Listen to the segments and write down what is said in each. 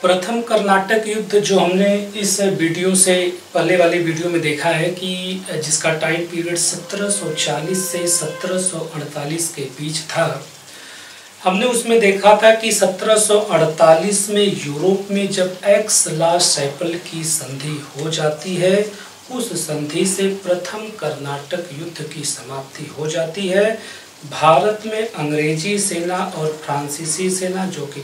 प्रथम कर्नाटक युद्ध जो हमने इस वीडियो से पहले वाले वीडियो में देखा है कि जिसका टाइम पीरियड 1740 से 1748 के बीच था। हमने उसमें देखा था कि 1748 में यूरोप में जब एक्स ला चैपल की संधि हो जाती है, उस संधि से प्रथम कर्नाटक युद्ध की समाप्ति हो जाती है। भारत में अंग्रेजी सेना और फ्रांसीसी सेना जो कि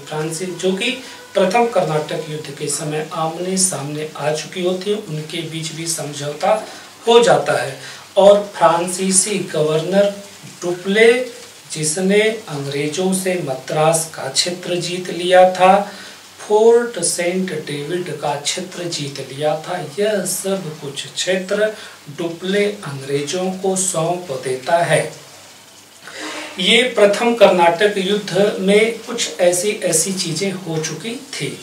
प्रथम कर्नाटक युद्ध के समय आमने सामने आ चुकी होती है, उनके बीच भी समझौता हो जाता है। और फ्रांसीसी गवर्नर डुप्ले, जिसने अंग्रेजों से मद्रास का क्षेत्र जीत लिया था, फोर्ट सेंट डेविड का क्षेत्र जीत लिया था, यह सब कुछ क्षेत्र डुप्ले अंग्रेजों को सौंप देता है। ये प्रथम कर्नाटक युद्ध में कुछ ऐसी चीजें हो चुकी थी।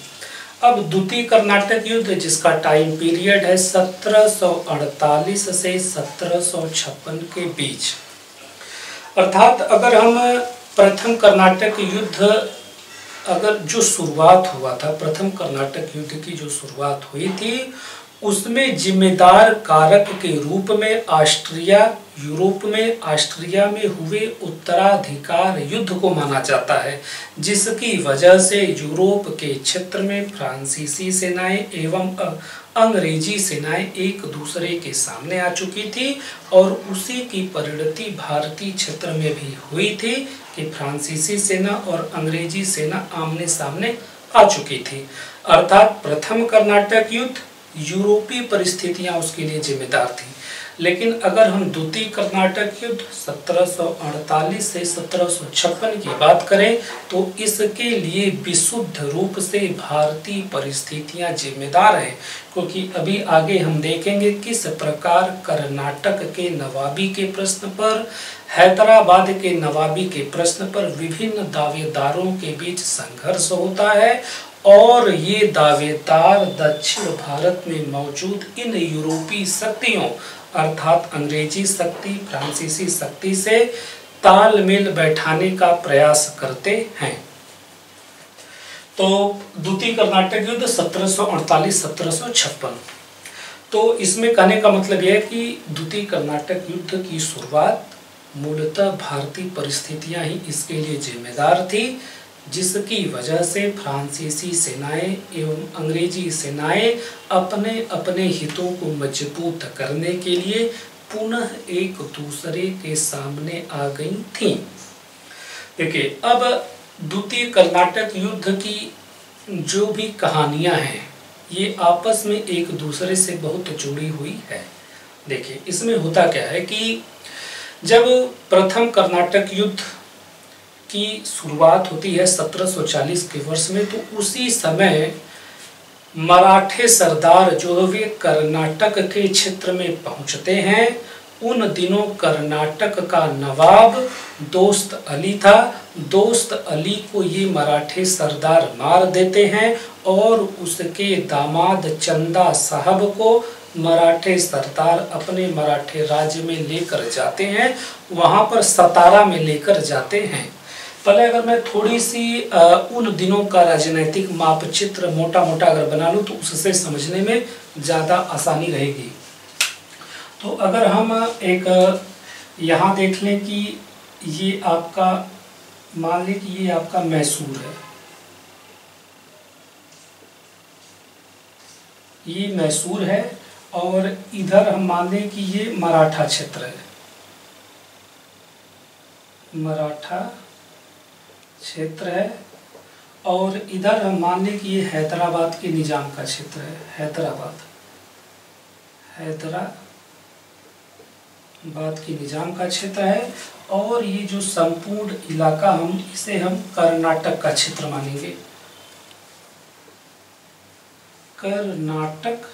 अब द्वितीय कर्नाटक युद्ध जिसका टाइम पीरियड है 1748 से 1756 के बीच, अर्थात अगर हम प्रथम कर्नाटक युद्ध अगर जो शुरुआत हुआ था, प्रथम कर्नाटक युद्ध की जो शुरुआत हुई थी, उसमें जिम्मेदार कारक के रूप में ऑस्ट्रिया में हुए उत्तराधिकार युद्ध को माना जाता है, जिसकी वजह से यूरोप के क्षेत्र में फ्रांसीसी सेनाएं एवं अंग्रेजी सेनाएं एक दूसरे के सामने आ चुकी थी। और उसी की परिणति भारतीय क्षेत्र में भी हुई थी कि फ्रांसीसी सेना और अंग्रेजी सेना आमने सामने आ चुकी थी। अर्थात प्रथम कर्नाटक युद्ध यूरोपीय परिस्थितियां उसके लिए जिम्मेदार थी। लेकिन अगर हम द्वितीय कर्नाटक युद्ध 1748 से 1756 की बात करें तो इसके लिए विशुद्ध रूप से भारतीय परिस्थितियां जिम्मेदार हैं, क्योंकि अभी आगे हम देखेंगे किस प्रकार कर्नाटक के नवाबी के प्रश्न पर, हैदराबाद के नवाबी के प्रश्न पर विभिन्न दावेदारों के बीच संघर्ष होता है। और ये दावेदार दक्षिण भारत में मौजूद इन यूरोपीय शक्तियों अर्थात अंग्रेजी शक्ति, फ्रांसीसी शक्ति से तालमेल बैठाने का प्रयास करते हैं। तो द्वितीय कर्नाटक युद्ध 1748-1756, तो इसमें कहने का मतलब यह है कि द्वितीय कर्नाटक युद्ध की शुरुआत मूलतः भारतीय परिस्थितियां ही इसके लिए जिम्मेदार थी, जिसकी वजह से फ्रांसीसी सेनाएं एवं अंग्रेजी सेनाएं अपने अपने हितों को मजबूत करने के लिए पुनः एक दूसरे के सामने आ गई थीं। देखिए, अब द्वितीय कर्नाटक युद्ध की जो भी कहानियां हैं ये आपस में एक दूसरे से बहुत जुड़ी हुई है। देखिए, इसमें होता क्या है कि जब प्रथम कर्नाटक युद्ध की शुरुआत होती है 1740 के वर्ष में, तो उसी समय मराठे सरदार जो वे कर्नाटक के क्षेत्र में पहुंचते हैं। उन दिनों कर्नाटक का नवाब दोस्त अली था। दोस्त अली को ये मराठे सरदार मार देते हैं और उसके दामाद चंदा साहब को मराठे सरदार अपने मराठे राज्य में लेकर जाते हैं, वहां पर सतारा में लेकर जाते हैं। पहले अगर मैं थोड़ी सी उन दिनों का राजनीतिक मापचित्र मोटा मोटा अगर बना लूँ तो उससे समझने में ज़्यादा आसानी रहेगी। तो अगर हम एक यहाँ देख लें कि ये आपका, मान लें कि ये आपका मैसूर है, ये मैसूर है, और इधर हम मान लें कि ये मराठा क्षेत्र है, मराठा क्षेत्र है, और इधर हम मान लें कि ये हैदराबाद के निजाम का क्षेत्र है, हैदराबाद के निजाम का क्षेत्र है। और ये जो संपूर्ण इलाका इसे हम कर्नाटक का क्षेत्र मानेंगे, कर्नाटक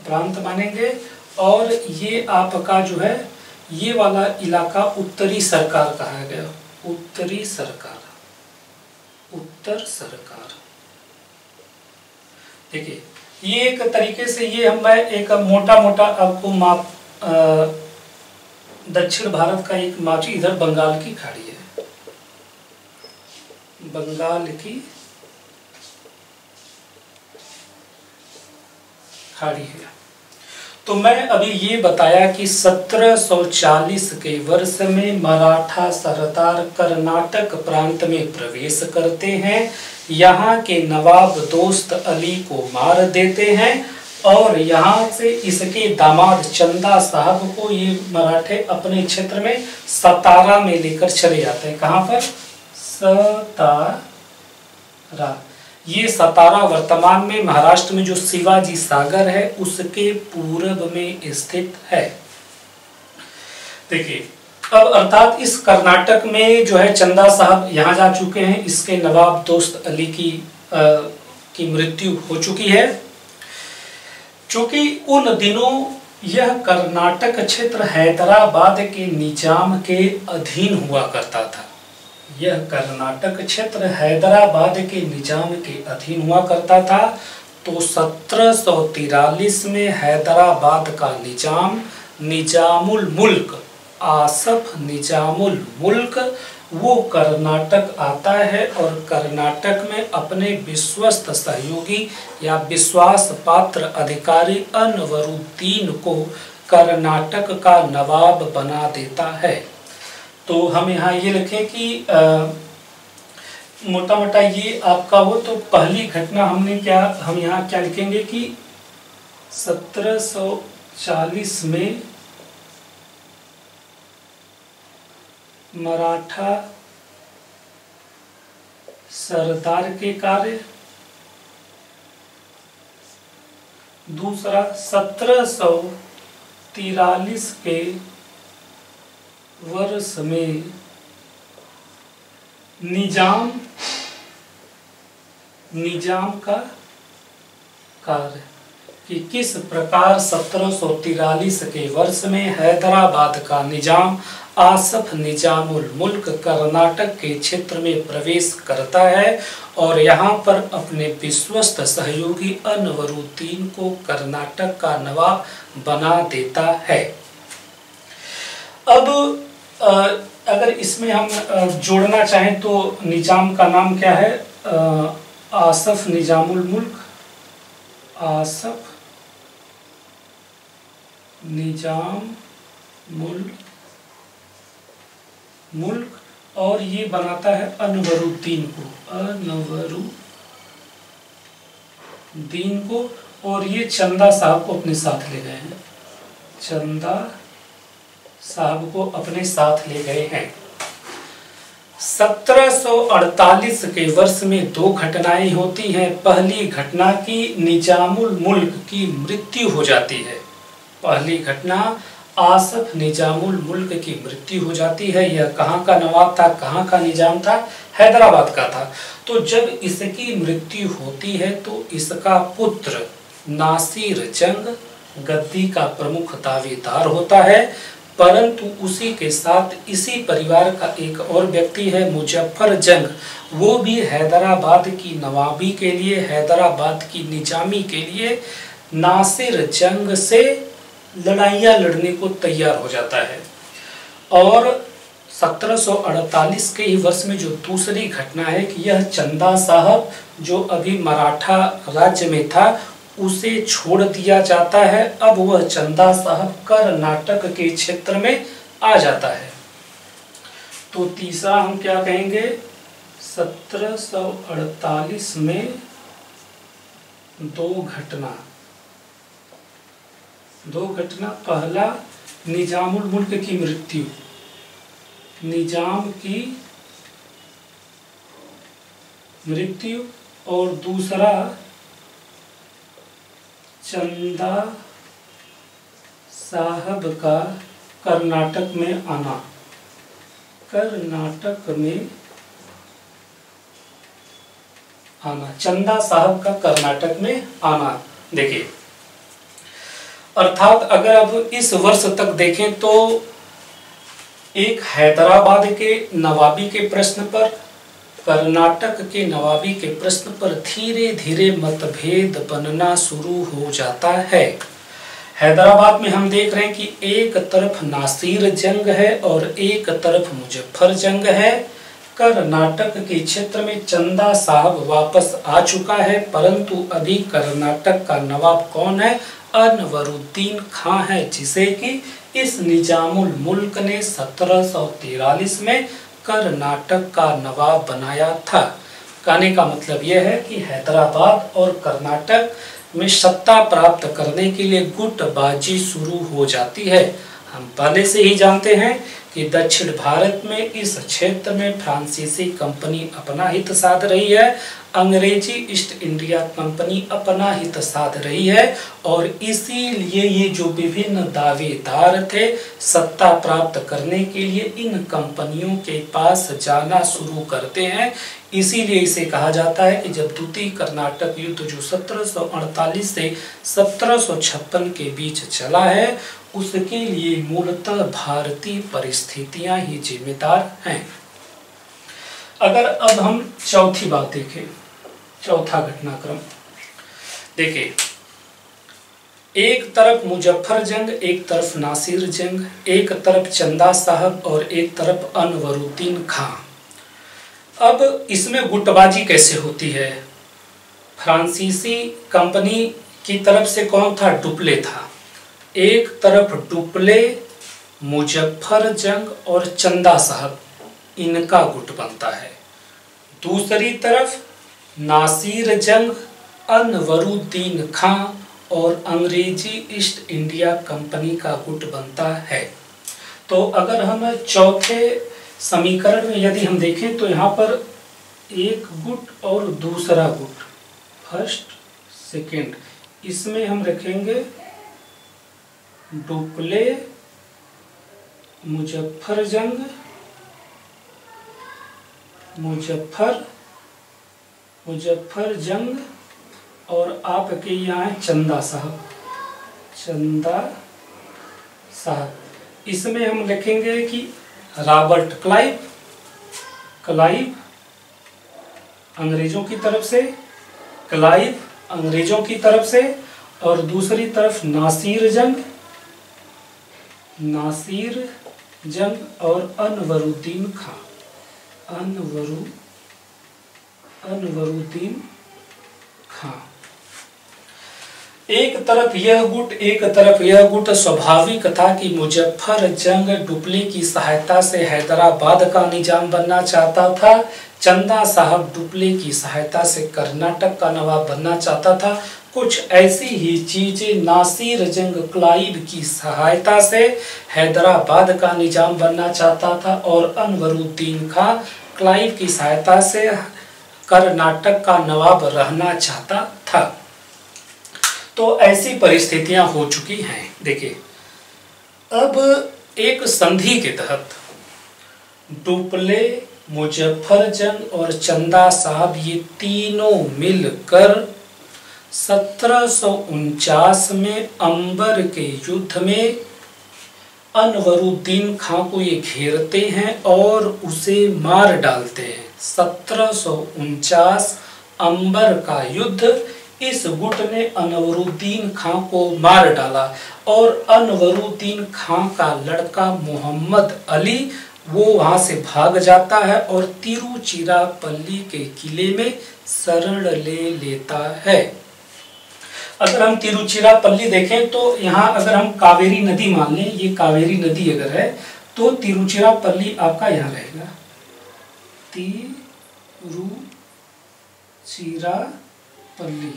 प्रांत मानेंगे। और ये आपका जो है ये वाला इलाका उत्तरी सरकार कहा गया, उत्तर सरकार। देखिए, ये एक तरीके से ये मैं एक मोटा मोटा आपको माप दक्षिण भारत का एक माची, इधर बंगाल की खाड़ी है, बंगाल की खाड़ी है। तो मैं अभी ये बताया कि 1740 के वर्ष में मराठा सरदार कर्नाटक प्रांत में प्रवेश करते हैं, यहाँ के नवाब दोस्त अली को मार देते हैं और यहाँ से इसके दामाद चंदा साहब को ये मराठे अपने क्षेत्र में सतारा में लेकर चले जाते हैं। कहाँ पर? सतारा। ये सतारा वर्तमान में महाराष्ट्र में जो शिवाजी सागर है उसके पूर्व में स्थित है। देखिए अब अर्थात इस कर्नाटक में जो है चंदा साहब यहाँ जा चुके हैं, इसके नवाब दोस्त अली की मृत्यु हो चुकी है। चूंकि उन दिनों यह कर्नाटक क्षेत्र हैदराबाद के निजाम के अधीन हुआ करता था। यह कर्नाटक क्षेत्र हैदराबाद के निजाम के अधीन हुआ करता था। तो 1743 में हैदराबाद का निजाम निजामुल मुल्क, आसफ निजामुल मुल्क, वो कर्नाटक आता है और कर्नाटक में अपने विश्वस्त सहयोगी या विश्वास पात्र अधिकारी अनवरुद्दीन को कर्नाटक का नवाब बना देता है। तो हम यहाँ ये लिखें कि मोटा मोटा ये आपका हो। तो पहली घटना हम यहाँ क्या लिखेंगे कि 1740 में मराठा सरदार के कार्य। दूसरा 1743 के वर्ष में निजाम का कार्य कि किस प्रकार 1743 के वर्ष में हैदराबाद का निजाम आसफ निजामुल मुल्क कर्नाटक के क्षेत्र में प्रवेश करता है और यहाँ पर अपने विश्वस्त सहयोगी अनवरुद्दीन को कर्नाटक का नवाब बना देता है। अब अगर इसमें हम जोड़ना चाहें तो निजाम का नाम क्या है? आसफ निजामुल मुल्क, आसफ निजामुल मुल्क, और ये बनाता है अनवरुद्दीन को, और ये चंदा साहब को अपने साथ ले गए हैं। चंदा साहब को अपने साथ ले गए हैं। 1748 के वर्ष में दो घटनाएं होती हैं। पहली घटना की निजामुल मुल्क की मृत्यु हो जाती है। पहली घटना आसफ निजामुल मुल्क की मृत्यु हो जाती है। यह कहाँ का नवाब था, कहाँ का निजाम था? हैदराबाद का था। तो जब इसकी मृत्यु होती है तो इसका पुत्र नासिर जंग गद्दी का प्रमुख दावेदार होता है, परंतु उसी के साथ इसी परिवार का एक और व्यक्ति है मुजफ्फर जंग। वो भी हैदराबाद की नवाबी के लिए, हैदराबाद की निजामी के लिए नासिर जंग से लड़ाइयाँ लड़ने को तैयार हो जाता है। और 1748 के ही वर्ष में जो दूसरी घटना है कि यह चंदा साहब जो अभी मराठा राज्य में था उसे छोड़ दिया जाता है। अब वह चंदा साहब कर्नाटक के क्षेत्र में आ जाता है। तो तीसरा हम क्या कहेंगे? 1748 में दो घटना। पहला निजामुल मुल्क की मृत्यु, निजाम की मृत्यु, और दूसरा चंदा साहब का कर्नाटक में आना। चंदा साहब का कर्नाटक में आना। देखिए अर्थात अगर अब इस वर्ष तक देखें तो एक हैदराबाद के नवाबी के प्रश्न पर, कर्नाटक के नवाबी के प्रश्न पर धीरे धीरे मतभेद बनना शुरू हो जाता है। हैदराबाद में हम देख रहे हैं कि एक तरफ नासिर जंग है और एक तरफ मुजफ्फर जंग है। कर्नाटक के क्षेत्र में चंदा साहब वापस आ चुका है, परंतु अभी कर्नाटक का नवाब कौन है? अनवरुद्दीन खां है, जिसे कि इस निजामुल मुल्क ने 1743 में कर्नाटक का नवाब बनाया था। कहने का मतलब यह है कि हैदराबाद और कर्नाटक में सत्ता प्राप्त करने के लिए गुटबाजी शुरू हो जाती है। हम पहले से ही जानते हैं कि दक्षिण भारत में इस क्षेत्र में फ्रांसीसी कंपनी अपना हित साध रही है, अंग्रेजी ईस्ट इंडिया कंपनी अपना हित साध रही है, और इसीलिए ये जो विभिन्न दावेदार थे सत्ता प्राप्त करने के लिए इन कंपनियों के पास जाना शुरू करते हैं। इसीलिए इसे कहा जाता है कि जब द्वितीय कर्नाटक युद्ध जो 1748 से 1756 के बीच चला है, उसके लिए मूलतः भारतीय परिस्थितियां ही जिम्मेदार हैं। अगर अब हम चौथी बात देखें, चौथा घटनाक्रम देखिए, एक तरफ मुजफ्फर जंग, एक तरफ नासिर जंग, एक तरफ चंदा साहब और एक तरफ अनवरुद्दीन खां। अब इसमें गुटबाजी कैसे होती है? फ्रांसीसी कंपनी की तरफ से कौन था? डुप्ले था। एक तरफ डुप्ले, मुजफ्फर जंग और चंदा साहब, इनका गुट बनता है। दूसरी तरफ नासिर जंग, अनवरुद्दीन खां और अंग्रेजी ईस्ट इंडिया कंपनी का गुट बनता है। तो अगर हम चौथे समीकरण में यदि हम देखें तो यहाँ पर एक गुट और दूसरा गुट, फर्स्ट सेकेंड, इसमें हम रखेंगे डुप्ले, मुजफ्फर जंग, मुजफ्फर जंग और आपके यहाँ चंदा साहब। इसमें हम लिखेंगे कि रॉबर्ट क्लाइव अंग्रेजों की तरफ से, क्लाइव अंग्रेजों की तरफ से, और दूसरी तरफ नासिर जंग और अनवरुद्दीन खां, अनवरुद्दीन खां। एक तरफ यह गुट, एक तरफ यह गुट। स्वाभाविक था कि मुजफ्फर जंग डुप्ले की सहायता से हैदराबाद का निजाम बनना चाहता था, चंदा साहब डुप्ले की सहायता से कर्नाटक का नवाब बनना चाहता था। कुछ ऐसी ही चीजें नासिर जंग क्लाइव की सहायता से हैदराबाद का निजाम बनना चाहता था, और अनवरुद्दीन खां क्लाइव की सहायता से कर्नाटक का नवाब रहना चाहता था। तो ऐसी परिस्थितियां हो चुकी हैं। देखिए, अब एक संधि के तहत डुप्ले, मुजफ्फर जंग और चंदा साहब ये तीनों मिलकर 1749 में अंबर के युद्ध में अनवरुद्दीन खां को ये घेरते हैं और उसे मार डालते हैं। 1749 अंबर का युद्ध, इस गुट ने अनवरुद्दीन खां को मार डाला, और अनवरुद्दीन खां का लड़का मोहम्मद अली वो वहां से भाग जाता है और तिरुचिरापल्ली के किले में शरण ले लेता है। अगर हम तिरुचिरापल्ली देखें तो यहाँ अगर हम कावेरी नदी मान लें, ये कावेरी नदी अगर है तो तिरुचिरापल्ली आपका यहाँ रहेगा, तिरुचिरापल्ली,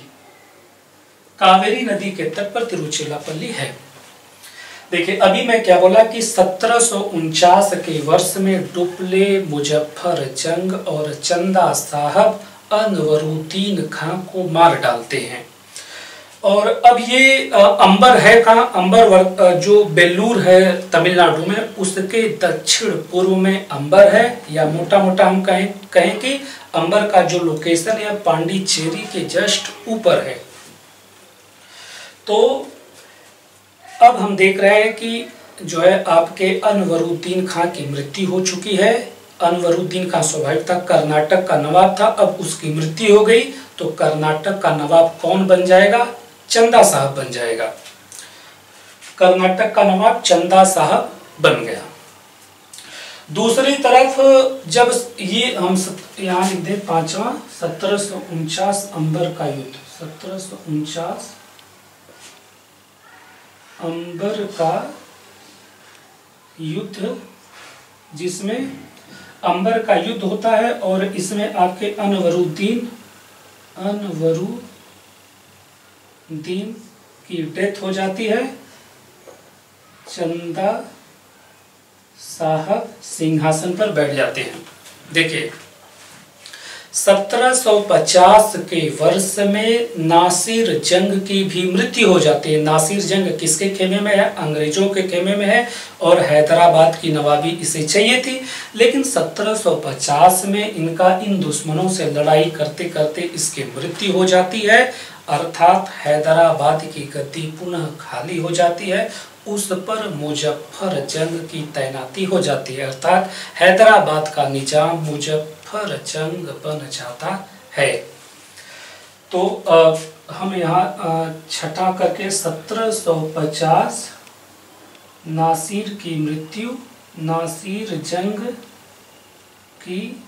कावेरी नदी के तट पर तिरुचिरापल्ली है। देखिए, अभी मैं क्या बोला कि 1749 के वर्ष में डुप्ले, मुजफ्फर जंग और चंदा साहब अनवरुद्दीन खां को मार डालते हैं। और अब ये अंबर है कहाँ? अंबर जो बेल्लूर है तमिलनाडु में, उसके दक्षिण पूर्व में अंबर है, या मोटा मोटा हम कहें कि अंबर का जो लोकेशन है पांडिचेरी के जस्ट ऊपर है। तो अब हम देख रहे हैं कि जो है आपके अनवरुद्दीन खां की मृत्यु हो चुकी है। अनवरुद्दीन खां स्वाभाविक था, कर्नाटक का नवाब था, अब उसकी मृत्यु हो गई, तो कर्नाटक का नवाब कौन बन जाएगा? चंदा साहब बन जाएगा। कर्नाटक का नवाब चंदा साहब बन गया। दूसरी तरफ जब ये हम यहाँ लिख दें पांचवा, 1749 अंबर का युद्ध, 1749 अंबर का युद्ध, जिसमें अंबर का युद्ध होता है और इसमें आपके अनवरुद्दीन की डेथ हो जाती है। चंदा साहब सिंहासन पर बैठ जाते हैं। देखिए 1750 के वर्ष में नासिर जंग की भी मृत्यु हो जाती है। नासिर जंग किसके खेमे में है? अंग्रेजों के खेमे में है और हैदराबाद की नवाबी इसे चाहिए थी। लेकिन 1750 में इनका इन दुश्मनों से लड़ाई करते करते इसकी मृत्यु हो जाती है, अर्थात हैदराबाद की गद्दी पुनः खाली हो जाती है। उस पर मुजफ्फर जंग की तैनाती हो जाती है, अर्थात हैदराबाद का निजाम मुजफ्फर जंग बन जाता है। तो हम यहाँ छठा करके 1750 नासिर की मृत्यु, नासिर जंग की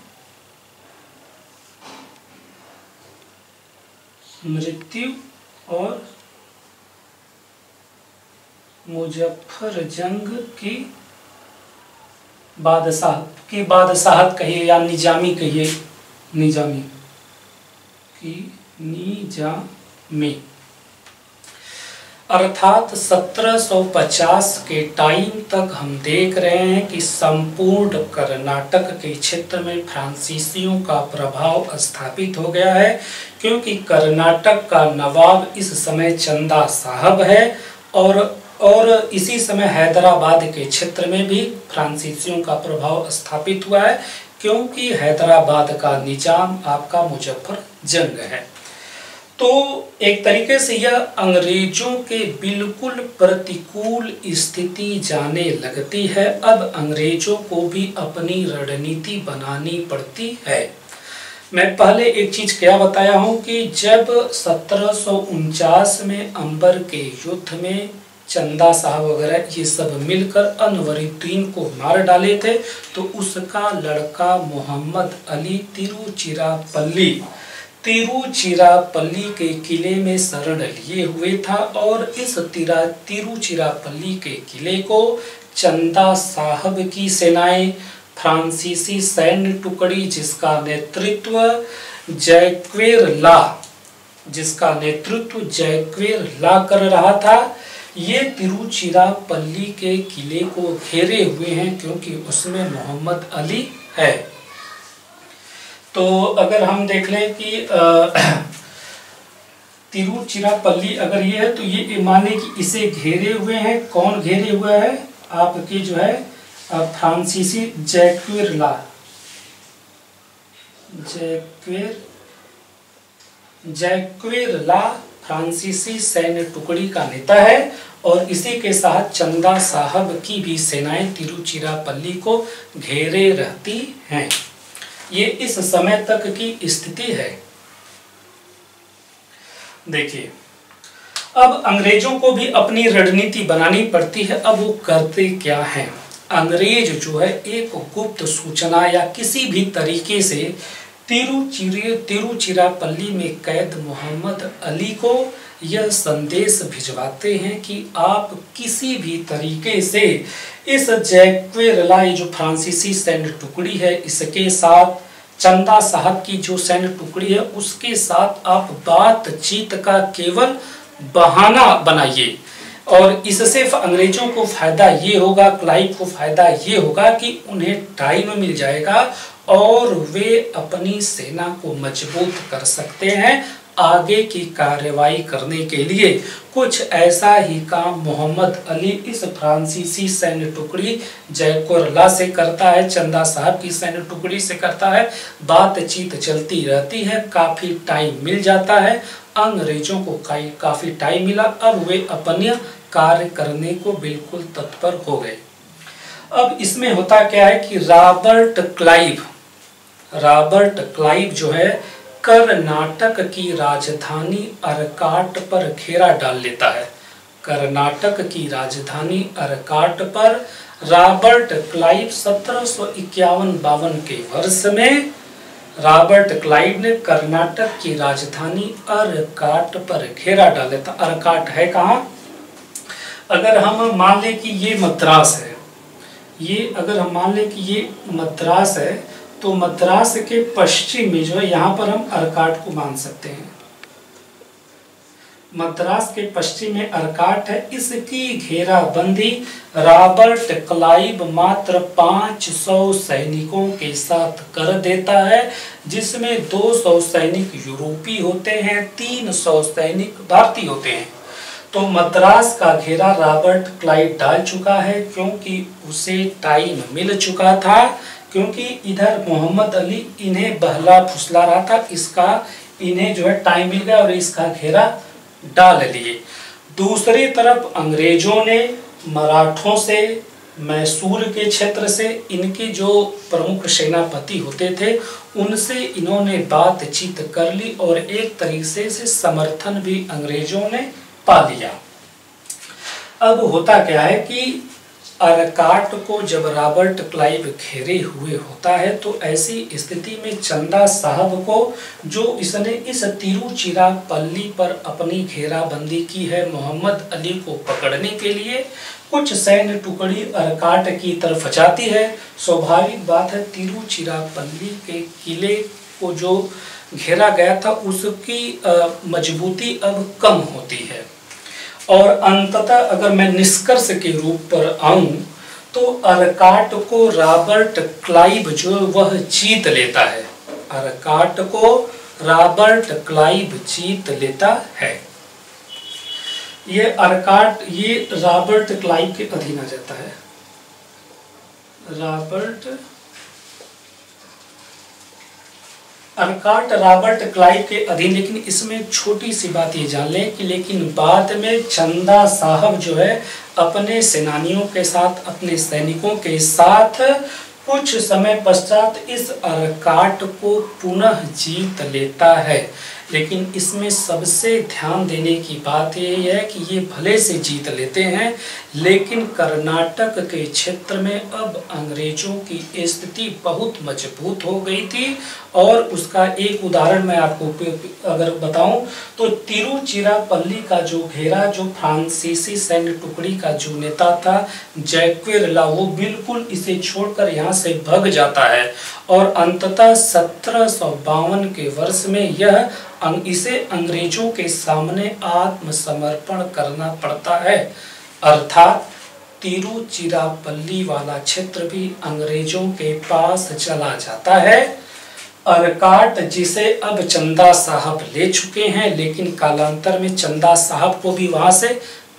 मृत्यु और मुजफ्फर जंग की बादशाहत कहिए या निजामी कहिए, निजामी अर्थात 1750 के टाइम तक हम देख रहे हैं कि संपूर्ण कर्नाटक के क्षेत्र में फ्रांसीसियों का प्रभाव स्थापित हो गया है, क्योंकि कर्नाटक का नवाब इस समय चंदा साहब है और इसी समय हैदराबाद के क्षेत्र में भी फ्रांसीसियों का प्रभाव स्थापित हुआ है, क्योंकि हैदराबाद का निजाम आपका मुजफ्फर जंग है। तो एक तरीके से यह अंग्रेजों के बिल्कुल प्रतिकूल स्थिति जाने लगती है। अब अंग्रेजों को भी अपनी रणनीति बनानी पड़ती है। मैं पहले एक चीज क्या बताया हूं कि जब 1749 में अंबर के युद्ध में चंदा साहब वगैरह ये सब मिलकर अनवरुद्दीन को मार डाले थे, तो उसका लड़का मोहम्मद अली तिरुचिरापल्ली के किले में शरण लिए हुए था और इस तिरुचिरापल्ली के किले को चंदा साहब की सेनाएं, फ्रांसीसी सैन्य टुकड़ी जिसका नेतृत्व जैक्वेर ला कर रहा था, ये तिरुचिरापल्ली के किले को घेरे हुए हैं, क्योंकि उसमें मोहम्मद अली है। तो अगर हम देख लें कि तिरुचिरापल्ली अगर ये है तो ये माने कि इसे घेरे हुए हैं। कौन घेरे हुआ है? आपके जो है फ्रांसीसी जैक्वेर ला फ्रांसीसी सैन्य टुकड़ी का नेता है और इसी के साथ चंदा साहब की भी सेनाएं तिरुचिरापल्ली को घेरे रहती हैं। ये इस समय तक की स्थिति है। देखिए अब अंग्रेजों को भी अपनी रणनीति बनानी पड़ती है। अब वो करते क्या हैं? अंग्रेज जो है एक गुप्त सूचना या किसी भी तरीके से तिरुचिरापल्ली में कैद मोहम्मद अली को यह संदेश भिजवाते हैं कि आप किसी भी तरीके से इस जैक्वेरला जो फ्रांसीसी सैन्य टुकड़ी है इसके साथ, चंदा साहब की जो सैन्य टुकड़ी है उसके साथ आप बातचीत का केवल बहाना बनाइए और इससे अंग्रेजों को फायदा ये होगा, क्लाइव को फायदा ये होगा कि उन्हें टाइम मिल जाएगा और वे अपनी सेना को मजबूत कर सकते हैं आगे की कार्रवाई करने के लिए। कुछ ऐसा ही काम मोहम्मद अली इस फ्रांसीसी सैन्य टुकड़ी जैक्वेरला से करता है, चंदा साहब की सैन्य टुकड़ी से करता है। बातचीत चलती रहती है, काफी टाइम मिल जाता है, अंग्रेजों को काफी टाइम मिला। अब वे अपने कार्य करने को बिल्कुल तत्पर हो गए। अब इसमें होता क्या है कि रॉबर्ट क्लाइव जो है कर्नाटक की राजधानी अरकाट पर घेरा डाल लेता है। कर्नाटक की राजधानी अरकाट पर रॉबर्ट क्लाइव 1751-52 के वर्ष में रॉबर्ट क्लाइव ने कर्नाटक की राजधानी अरकाट पर घेरा डाला था। अरकाट है कहाँ? अगर हम मान लें कि ये मद्रास है, ये अगर हम मान लें कि ये मद्रास है, तो मद्रास के पश्चिम में जो है यहाँ पर हम अरकाट को मान सकते हैं। मद्रास के पश्चिम में अरकाट है। इसकी घेराबंदी रॉबर्ट क्लाइव मात्र 500 सैनिकों के साथ कर देता है, जिसमें 200 सैनिक यूरोपीय होते हैं, 300 सैनिक भारतीय होते हैं। तो मद्रास का घेरा रॉबर्ट क्लाइव डाल चुका है, क्योंकि उसे टाइम मिल चुका था, क्योंकि इधर मोहम्मद अली इन्हें बहला फुसला रहा था, इसका इन्हें जो है टाइम मिल गया और इसका घेरा डाल लिए। दूसरी तरफ अंग्रेजों ने मराठों से, मैसूर के क्षेत्र से, इनके जो प्रमुख सेनापति होते थे उनसे इन्होंने बातचीत कर ली और एक तरीके से समर्थन भी अंग्रेजों ने पा लिया। अब होता क्या है कि अरकाट को जब रॉबर्ट क्लाइव घेरे हुए होता है, तो ऐसी स्थिति में चंदा साहब को, जो इसने इस तिरुचिरापल्ली पर अपनी घेराबंदी की है मोहम्मद अली को पकड़ने के लिए, कुछ सैन्य टुकड़ी अरकाट की तरफ जाती है। स्वाभाविक बात है, तिरुचिरापल्ली के किले को जो घेरा गया था उसकी मजबूती अब कम होती है। और अंततः अगर मैं निष्कर्ष के रूप पर आऊं, तो अरकाट को रॉबर्ट क्लाइव जो वह जीत लेता है। अरकाट को रॉबर्ट क्लाइव जीत लेता है। ये अरकाट ये रॉबर्ट क्लाइव के अधीन आ जाता है। अरकाट रॉबर्ट क्लाइव के अधीन, लेकिन इसमें एक छोटी सी बात ये जान लें कि लेकिन बाद में चंदा साहब जो है अपने सेनानियों के साथ, अपने सैनिकों के साथ कुछ समय पश्चात इस अरकाट को पुनः जीत लेता है। लेकिन इसमें सबसे ध्यान देने की बात यह है कि ये भले से जीत लेते हैं, लेकिन कर्नाटक के क्षेत्र में अब अंग्रेजों की स्थिति बहुत मजबूत हो गई थी। और उसका एक उदाहरण मैं आपको अगर बताऊं, तो तिरुचिरापल्ली का जो घेरा, जो फ्रांसीसी सैन्य टुकड़ी का जो नेता था जैक्वेरेला, वो बिल्कुल इसे छोड़कर यहाँ से भाग जाता है और अंततः 1752 के वर्ष में यह इसे अंग्रेजों के सामने आत्मसमर्पण करना पड़ता है। अर्थात तिरुचिरापल्ली वाला क्षेत्र भी अंग्रेजों के पास चला जाता है। अरकाट जिसे अब चंदा साहब ले चुके हैं, लेकिन कालांतर में चंदा साहब को भी वहां से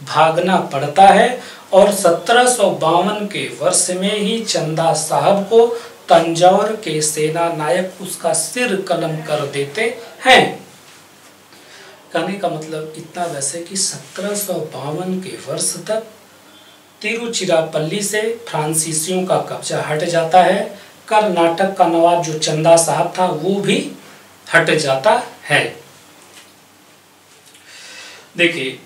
भागना पड़ता है और 1752 के वर्ष में ही चंदा साहब को तंजौर के सेना नायक उसका सिर कलम कर देते हैं। कहने का मतलब इतना वैसे कि 1752 के वर्ष तक तिरुचिरापल्ली से फ्रांसीसियों का कब्जा हट जाता है। कर्नाटक का नवाब जो चंदा साहब था वो भी हट जाता है। देखिए,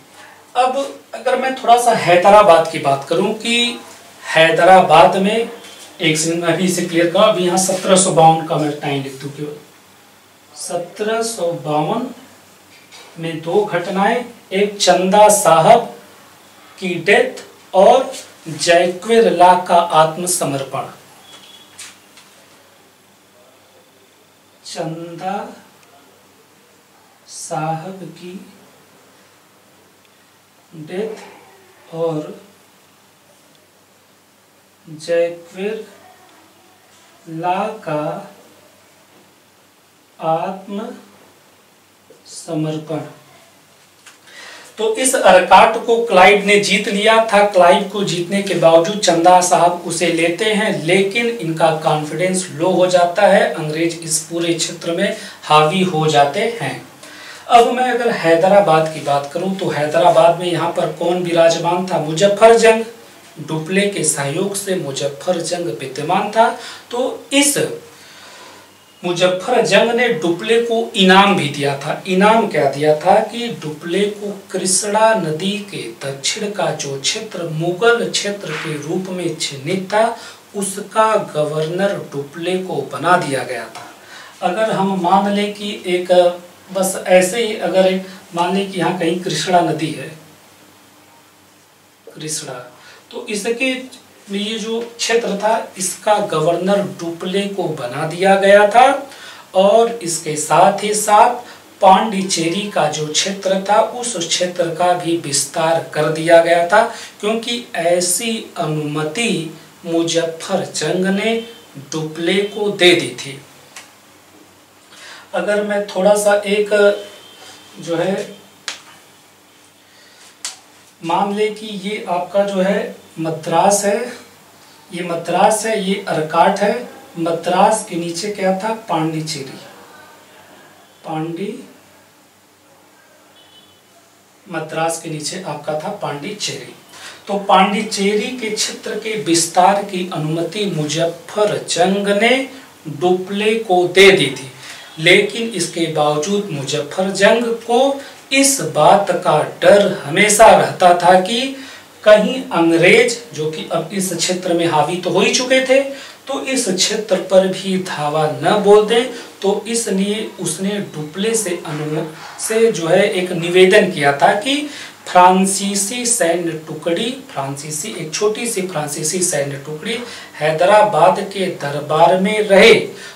अब अगर मैं थोड़ा सा हैदराबाद की बात करूं कि हैदराबाद में, एक सेकंड में अभी इसे क्लियर करूं, अभी यहाँ 1752 का मैं टाइम लिख दूं केवल। 1752 में दो घटनाएं, एक चंदा साहब की डेथ और जैक्वेरेला का आत्मसमर्पण। चंदा साहब की डेथ और जैक्वेरेला का आत्मसमर्पण। तो इस अरकाट को क्लाइव ने जीत लिया था। क्लाइव को जीतने के बावजूद चंदा साहब उसे लेते हैं, लेकिन इनका कॉन्फिडेंस लो हो जाता है। अंग्रेज इस पूरे क्षेत्र में हावी हो जाते हैं। अब मैं अगर हैदराबाद की बात करूं, तो हैदराबाद में यहाँ पर कौन विराजमान था? मुजफ्फर जंग। डुप्ले के सहयोग से मुजफ्फर जंग विद्यमान था। तो इस मुजफ्फर जंग ने डुप्ले को इनाम भी दिया था। इनाम क्या दिया था कि डुप्ले को कृष्णा नदी के दक्षिण का जो क्षेत्र मुगल क्षेत्र के रूप में चिन्हित था उसका गवर्नर डुप्ले को बना दिया गया था। अगर हम मान लें कि एक बस ऐसे ही अगर मान लें कि यहाँ कहीं कृष्णा नदी है, कृष्णा, तो इसके ये जो क्षेत्र था इसका गवर्नर डुप्ले को बना दिया गया था और इसके साथ ही साथ पांडिचेरी का जो क्षेत्र था उस क्षेत्र का भी विस्तार कर दिया गया था, क्योंकि ऐसी अनुमति मुजफ्फर जंग ने डुप्ले को दे दी थी। अगर मैं थोड़ा सा एक जो है मान ले कि ये आपका जो है मद्रास है, ये मद्रास है, ये अर्काट है, मद्रास के नीचे क्या था पांडिचेरी, मद्रास के नीचे आपका था पांडिचेरी। तो पांडिचेरी के क्षेत्र के विस्तार की अनुमति मुजफ्फर जंग ने डुप्ले को दे दी थी, लेकिन इसके बावजूद मुजफ्फर जंग को इस बात का डर हमेशा रहता था कि कहीं अंग्रेज जो कि अब इस क्षेत्र में हावी तो हो ही चुके थे तो इस क्षेत्र पर भी धावा न बोल दें। तो इसलिए उसने डुप्ले से जो है एक निवेदन किया था कि फ्रांसीसी सैन्य टुकड़ी, फ्रांसीसी एक छोटी सी फ्रांसीसी सैन्य टुकड़ी हैदराबाद के दरबार में रहे।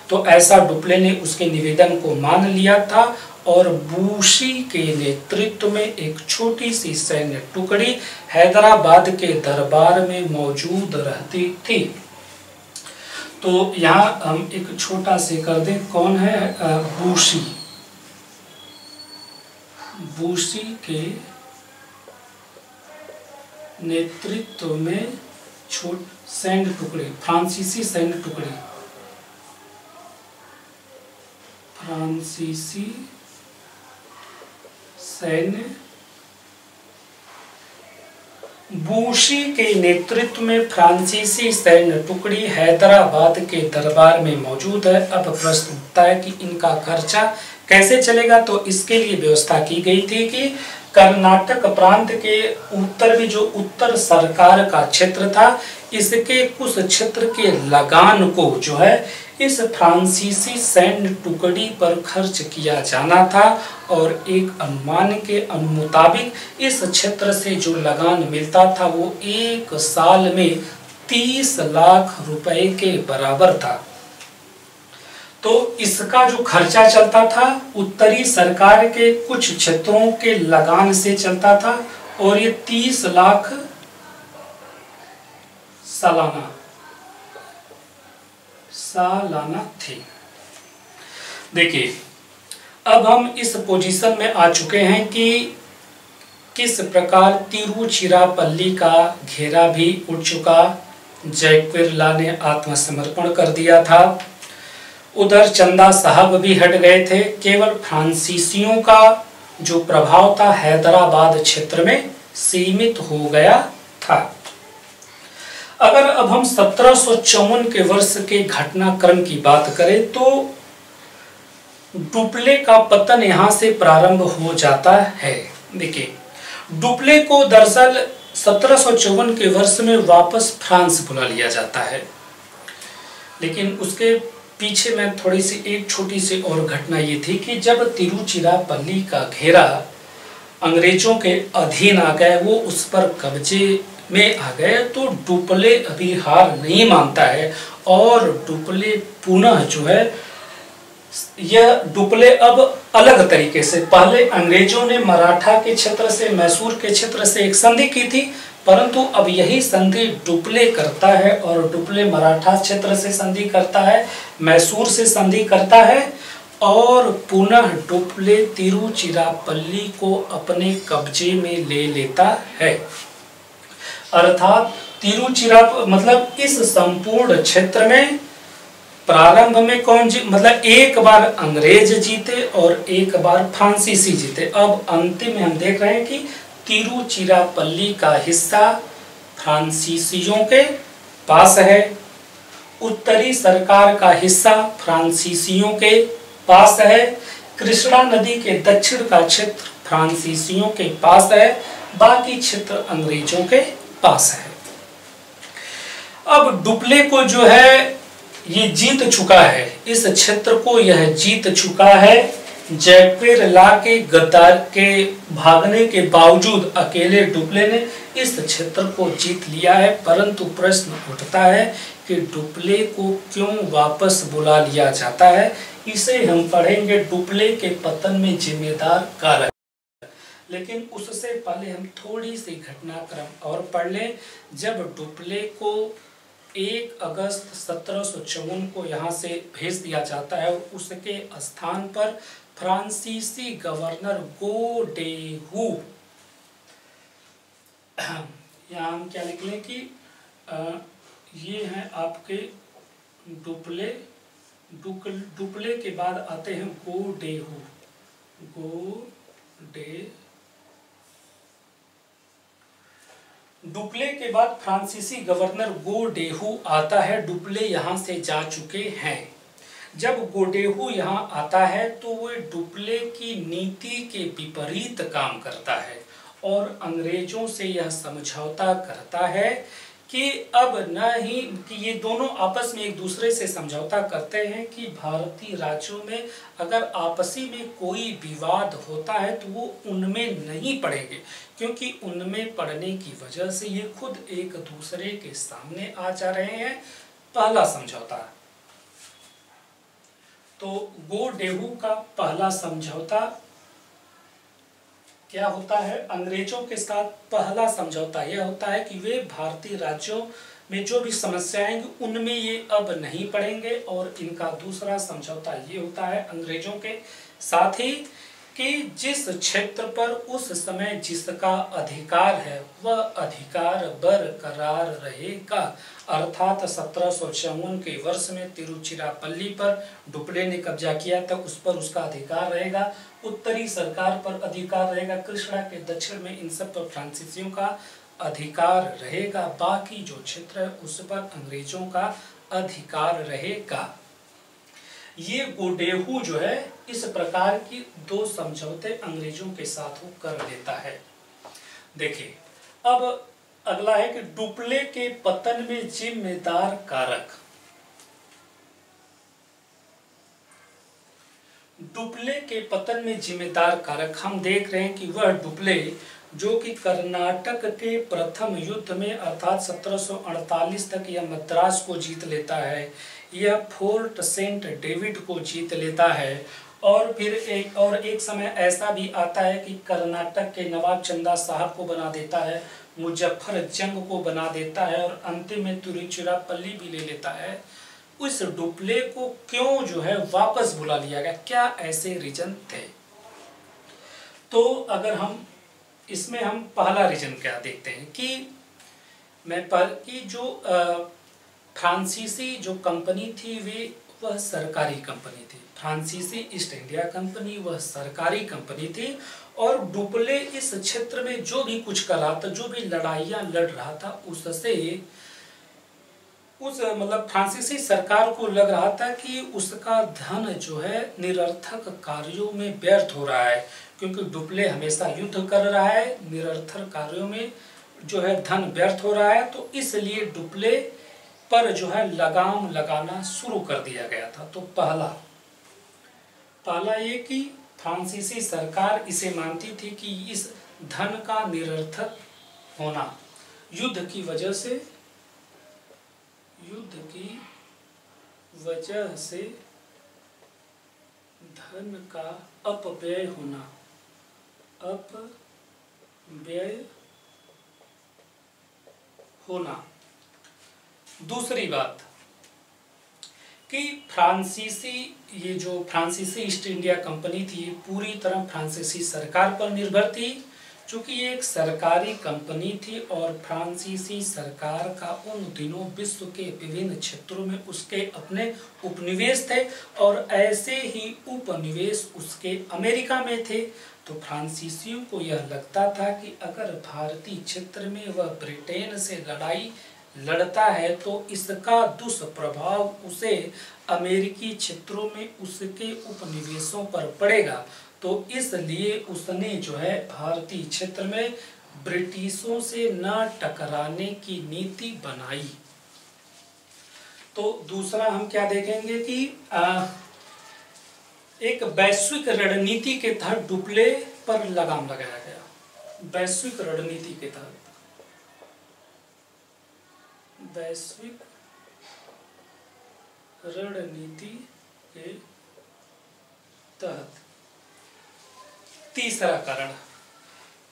तो ऐसा डुप्ले ने उसके निवेदन को मान लिया था और बूशी के नेतृत्व में एक छोटी सी सैन्य टुकड़ी हैदराबाद के दरबार में मौजूद रहती थी। तो यहाँ हम एक छोटा से कर दें, कौन है बूशी, बूशी के नेतृत्व में सैन्य टुकड़ी, फ्रांसीसी सैन्य टुकड़ी, फ्रांसीसी सैन्य बूशी के नेतृत्व में फ्रांसीसी सैन्य टुकड़ी हैदराबाद के दरबार में मौजूद है। अब प्रश्न उठता है कि इनका खर्चा कैसे चलेगा। तो इसके लिए व्यवस्था की गई थी कि कर्नाटक प्रांत के उत्तर में जो उत्तर सरकार का क्षेत्र था इसके कुछ क्षेत्र के लगान को जो है इस फ्रांसीसी सैन्य टुकड़ी पर खर्च किया जाना था और एक अनुमान के मुताबिक इस क्षेत्र से जो लगान मिलता था वो एक साल में 30 लाख रुपए के बराबर था। तो इसका जो खर्चा चलता था उत्तरी सरकार के कुछ क्षेत्रों के लगान से चलता था और ये 30 लाख सालाना थे। देखिए अब हम इस पोजीशन में आ चुके हैं कि किस प्रकार तिरुचिरापल्ली का घेरा भी उठ चुका, जयक्विरला ने आत्मसमर्पण कर दिया था, उधर चंदा साहब भी हट गए थे, केवल फ्रांसीसियों का जो प्रभाव था हैदराबाद क्षेत्र में सीमित हो गया था। अगर अब हम 1754 के वर्ष के घटनाक्रम की बात करें तो डुप्ले का पतन यहां से प्रारंभ हो जाता है। देखिए डुप्ले को दरअसल 1754 के वर्ष में वापस फ्रांस बुला लिया जाता है, लेकिन उसके पीछे में थोड़ी सी एक छोटी सी और घटना ये थी कि जब तिरुचिरापल्ली का घेरा अंग्रेजों के अधीन आ गए, वो उस पर कब्जे में आ गए, तो डुप्ले अभी हार नहीं मानता है और डुप्ले पुनः जो है यह डुप्ले अब अलग तरीके से, पहले अंग्रेजों ने मराठा के क्षेत्र से, मैसूर के क्षेत्र से एक संधि की थी, परंतु अब यही संधि डुप्ले करता है और डुप्ले मराठा क्षेत्र से संधि करता है, मैसूर से संधि करता है और पुनः डुप्ले तिरुचिरापल्ली को अपने कब्जे में ले लेता है। अर्थात मतलब इस संपूर्ण क्षेत्र में प्रारंभ में कौन मतलब एक बार अंग्रेज जीते और एक बार फ्रांसीसी जीते। अब अंतिम में हम देख रहे हैं कि तिरुचिरापल्ली का हिस्सा फ्रांसीसियों के पास है उत्तरी सरकार का हिस्सा फ्रांसीसियों के पास है। कृष्णा नदी के दक्षिण का क्षेत्र फ्रांसीसियों के पास है, बाकी क्षेत्र अंग्रेजों के पास है। अब डुप्ले को जो है ये जीत चुका है, इस क्षेत्र को यह जीत चुका है। जयपुर ला के गद्दार के भागने के बावजूद अकेले डुप्ले ने इस क्षेत्र को जीत लिया है। परंतु प्रश्न उठता है कि डुप्ले को क्यों वापस बुला लिया जाता है, इसे हम पढ़ेंगे डुप्ले के पतन में जिम्मेदार कारक। लेकिन उससे पहले हम थोड़ी सी घटनाक्रम और पढ़ लें। जब डुप्ले को 1 अगस्त 1754 को यहाँ से भेज दिया जाता है, उसके स्थान पर फ्रांसीसी गवर्नर गोडेहू, यहाँ हम क्या लिख लें कि ये हैं आपके डुप्ले के बाद आते हैं गोडेहू। डुप्ले के बाद फ्रांसीसी गवर्नर गोडेहू आता है। डुप्ले यहाँ से जा चुके हैं। जब गोडेहू यहाँ आता है तो वो डुप्ले की नीति के विपरीत काम करता है और अंग्रेजों से यह समझौता करता है कि अब न ही कि ये दोनों आपस में एक दूसरे से समझौता करते हैं कि भारतीय राज्यों में अगर आपसी में कोई विवाद होता है तो वो उनमें नहीं पड़ेंगे, क्योंकि उनमें पड़ने की वजह से ये खुद एक दूसरे के सामने आ जा रहे हैं। पहला समझौता, तो गोडेहू का पहला समझौता क्या होता है? अंग्रेजों के साथ पहला समझौता यह होता है कि वे भारतीय राज्यों में जो भी समस्याएं आएंगी उनमें ये अब नहीं पड़ेंगे। और इनका दूसरा समझौता ये होता है अंग्रेजों के साथ ही कि जिस क्षेत्र पर उस समय जिसका अधिकार है वह अधिकार बरकरार रहेगा। अर्थात 1754 के वर्ष में तिरुचिरापल्ली पर डुप्ले ने कब्जा किया था, उस पर उसका अधिकार रहेगा। उत्तरी सरकार पर अधिकार रहेगा, कृष्णा के दक्षिण में इन सब पर फ्रांसीसियों का अधिकार रहेगा। बाकी जो क्षेत्र है उस पर अंग्रेजों का अधिकार रहेगा। ये गोडेहू जो है इस प्रकार की 2 समझौते अंग्रेजों के साथ वो कर लेता है। देखिए अब अगला है कि डुप्ले के पतन में जिम्मेदार कारक। डुप्ले के पतन में जिम्मेदार कारक हम देख रहे हैं कि वह डुप्ले जो कि कर्नाटक के प्रथम युद्ध में अर्थात 1748 तक यह मद्रास को जीत लेता है, यह फोर्ट सेंट डेविड को जीत लेता है और फिर एक समय ऐसा भी आता है कि कर्नाटक के नवाब चंदा साहब को बना देता है, मुजफ्फर जंग को बना देता है और अंतिम में तिरुचिरापल्ली भी ले लेता है। उस डुप्ले को क्यों जो है वापस बुला लिया गया, क्या ऐसे रीजन थे? तो अगर हम इसमें हम पहला रीजन क्या देखते हैं कि जो फ्रांसीसी जो कंपनी थी वह सरकारी कंपनी थी। फ्रांसीसी ईस्ट इंडिया कंपनी वह सरकारी कंपनी थी और डुप्ले इस क्षेत्र में जो भी कुछ कर रहा था, जो भी लड़ाइयाँ लड़ रहा था, उससे मतलब फ्रांसीसी सरकार को लग रहा था कि उसका धन जो है निरर्थक कार्यों में व्यर्थ हो रहा है, क्योंकि डुप्ले हमेशा युद्ध कर रहा है, निरर्थक कार्यों में जो है धन व्यर्थ हो रहा है। तो इसलिए डुप्ले पर जो है लगाम लगाना शुरू कर दिया गया था। तो पहला ये कि फ्रांसीसी सरकार इसे मानती थी कि इस धन का निरर्थक होना युद्ध की वजह से धन का अपव्यय होना। दूसरी बात कि ये जो फ्रांसीसी ईस्ट इंडिया कंपनी थी ये पूरी तरह फ्रांसीसी सरकार पर निर्भर थी, चूँकि ये एक सरकारी कंपनी थी और फ्रांसीसी सरकार का उन दिनों विश्व के विभिन्न क्षेत्रों में उसके अपने उपनिवेश थे और ऐसे ही उपनिवेश उसके अमेरिका में थे। तो फ्रांसीसियों को यह लगता था कि अगर भारतीय क्षेत्र में वह ब्रिटेन से लड़ाई लड़ता है तो इसका दुष्प्रभाव उसे अमेरिकी क्षेत्रों में उसके उपनिवेशों पर पड़ेगा। तो इसलिए उसने जो है भारतीय क्षेत्र में ब्रिटिशों से न टकराने की नीति बनाई। तो दूसरा हम क्या देखेंगे कि एक वैश्विक रणनीति के तहत डुप्ले पर लगाम लगाया गया। वैश्विक रणनीति के तहत, वैश्विक रणनीति के तहत।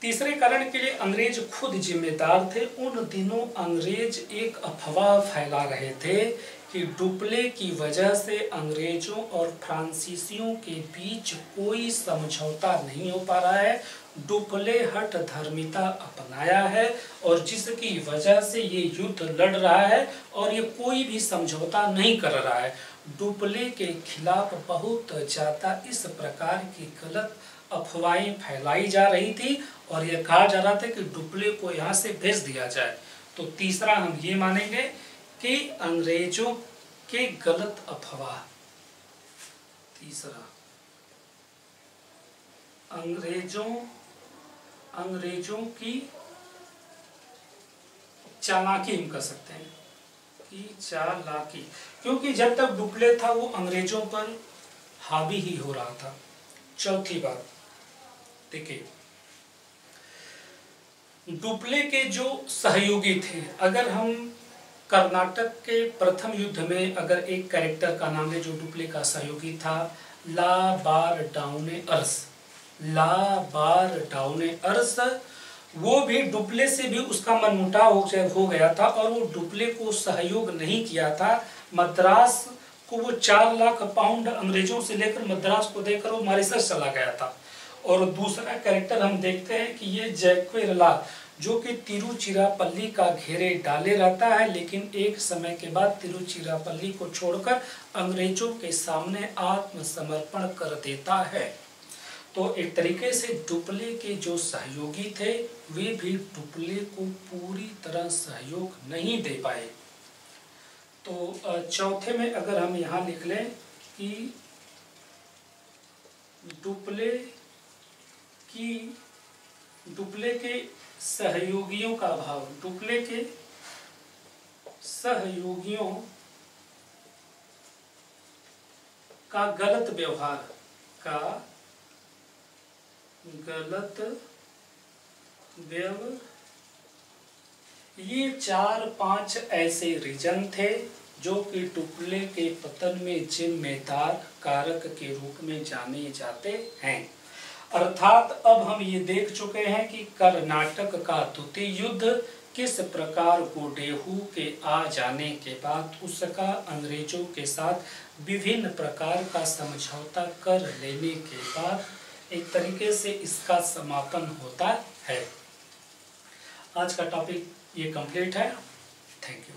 तीसरे कारण के लिए अंग्रेज खुद जिम्मेदार थे। उन दिनों अंग्रेज एक अफवाह फैला रहे थे कि डुप्ले की वजह से अंग्रेजों और फ्रांसीसियों के बीच कोई समझौता नहीं हो पा रहा है। डुप्ले हठ धर्मिता अपनाया है और जिसकी वजह से ये युद्ध लड़ रहा है और ये कोई भी समझौता नहीं कर रहा है। डुप्ले के खिलाफ बहुत ज़्यादा इस प्रकार की गलत अफवाहें फैलाई जा रही थी और यह कहा जा रहा था कि डुप्ले को यहाँ से भेज दिया जाए। तो तीसरा हम ये मानेंगे कि अंग्रेजों के गलत अफवाह। तीसरा, अंग्रेजों की चालाकी हम कह सकते हैं कि चालाकी, क्योंकि जब तक डुप्ले था वो अंग्रेजों पर हावी ही हो रहा था। चौथी बात देखिए, डुप्ले के जो सहयोगी थे, अगर हम कर्नाटक के प्रथम युद्ध में अगर एक कैरेक्टर का नाम है जो डुप्ले का सहयोगी था, ला बार डाउने अर्स, वो भी डुप्ले से भी उसका मनमुटाव हो गया था और वो डुप्ले को सहयोग नहीं किया था। मद्रास को वो 4 लाख पाउंड अंग्रेजों से लेकर मद्रास को देकर वो मॉरिशस चला गया था। और दूसरा कैरेक्टर हम देखते हैं कि ये जैक्वेरला, जो कि तिरुचिरापल्ली का घेरे डाले रहता है, लेकिन एक समय के बाद तिरुचिरापल्ली को छोड़कर अंग्रेजों के सामने आत्मसमर्पण कर देता है। तो एक तरीके से डुप्ले के जो सहयोगी थे वे भी डुप्ले को पूरी तरह सहयोग नहीं दे पाए। तो चौथे में अगर हम यहाँ लिख लें कि डुप्ले के सहयोगियों का अभाव, डुप्ले के सहयोगियों का गलत व्यवहार, ये 4-5 ऐसे रीजन थे जो कि डुप्ले के पतन में जिम्मेदार कारक के रूप में जाने जाते हैं। अर्थात अब हम ये देख चुके हैं कि कर्नाटक का द्वितीय युद्ध किस प्रकार गोडेहू के आ जाने के बाद उसका अंग्रेजों के साथ विभिन्न प्रकार का समझौता कर लेने के बाद एक तरीके से इसका समापन होता है। आज का टॉपिक ये कंप्लीट है। Thank you.